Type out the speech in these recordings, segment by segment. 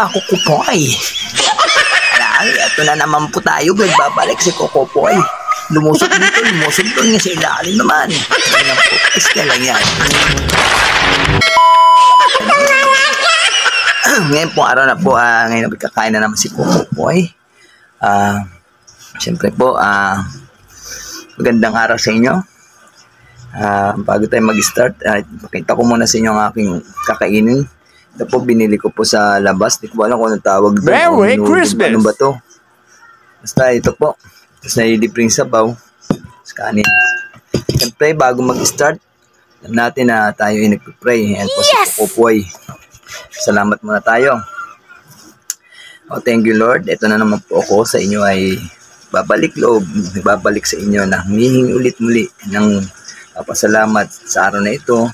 mga kukupoy. Ito na naman po tayo. Nagbabalik si Kukupoy. Lumusot dito, lumusot doon nga sa ilalim naman. Ayan po, iska lang yan. Ngayon po araw na po, ngayon na kakain na naman si Kukupoy. Siyempre po, magandang araw sa inyo. Bago tayo mag-start, pakita ko muna sa inyo ang aking kakainin. Ito po, binili ko po sa labas. Di ko alam kung anong tawag doon. Merry Christmas! Ano ba to? Basta ito po. Tapos nalilipring sabaw. Sa kanin. Siyempre, bago mag-start, alam natin na tayo ay nagpipray. Ayan po si Kukupoy. Salamat muna tayo. Thank you Lord. Ito na naman po ako sa inyo ay babalik loob. Babalik sa inyo na humihingi ulit muli ng pasalamat sa araw na ito.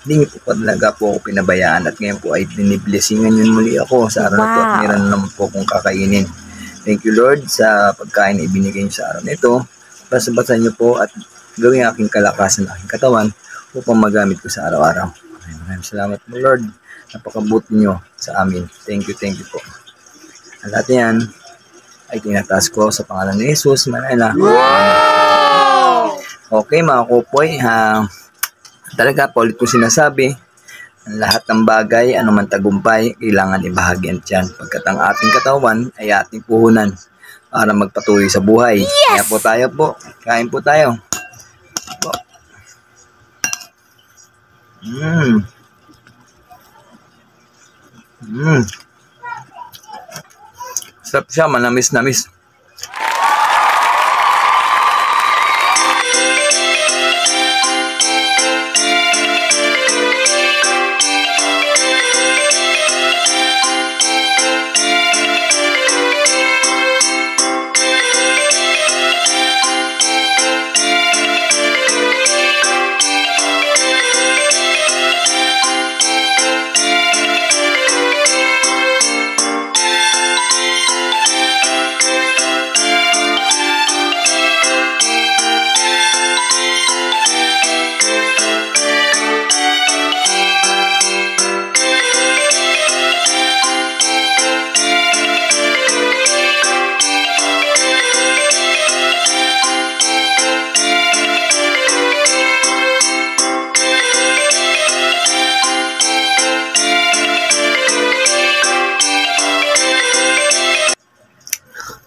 Hindi niyo po talaga po ako pinabayaan at ngayon po ay biniblessingan yun muli ako sa araw na ito at meron naman po akong kakainin. Thank you Lord sa pagkain na ibinigay niyo sa araw na ito. Basa-basa niyo po at gawin aking kalakasan ng aking katawan upang magamit ko sa araw-araw. Maraming salamat po Lord. Napakabuti niyo sa amin. Thank you po. Ang lahat yan ay tinataas ko sa pangalan ni Jesus. Manila. Okay mga Kukupoy, talaga po ulit ko sinasabi, ang lahat ng bagay, anuman tagumpay, kailangan ibahagi yan. Pagkat ang ating katawan ay ating puhunan para magpatuloy sa buhay. Kaya po tayo po, kain po tayo. Sarap siya, manamis-namis.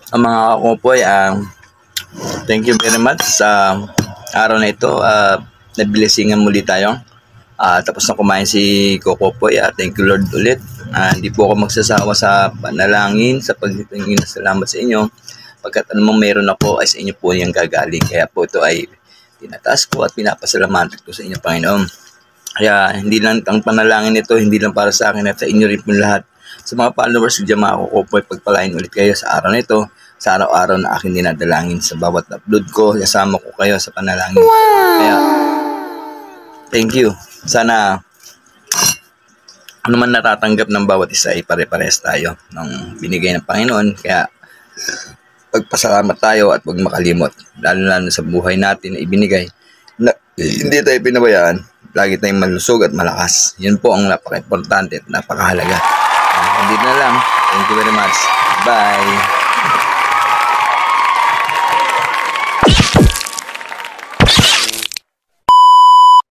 Ang mga Kukupoy, thank you very much sa araw na ito. Nablessingan muli tayo. Tapos na kumain si Kukupoy. Thank you Lord ulit. Hindi po ako magsasawa sa panalangin, sa pagtingin na salamat sa inyo. Pagkat anumang meron ako ay sa inyo po yung gagaling. Kaya po ito ay tinataas ko at pinapasalamatan ko sa inyo Panginoon. Kaya hindi lang ang panalangin nito, hindi lang para sa akin at sa inyo rin po lahat. Sa mga followers ko dyan mga Kukupoy, pagpalain ulit kayo sa araw na ito, sa araw-araw na aking dinadalangin sa bawat upload ko, kasama ko kayo sa panalangin. Kaya, thank you. Sana, ano man natatanggap ng bawat isa ay pare-pares tayo ng binigay ng Panginoon. Kaya, pagpasalamat tayo at huwag makalimot. Lalo sa buhay natin na ibinigay, na hindi tayo pinabayaan, lagi tayong malusog at malakas. Yun po ang napaka-importante at napakahalaga. Hindi na lang. Thank you very much. Bye.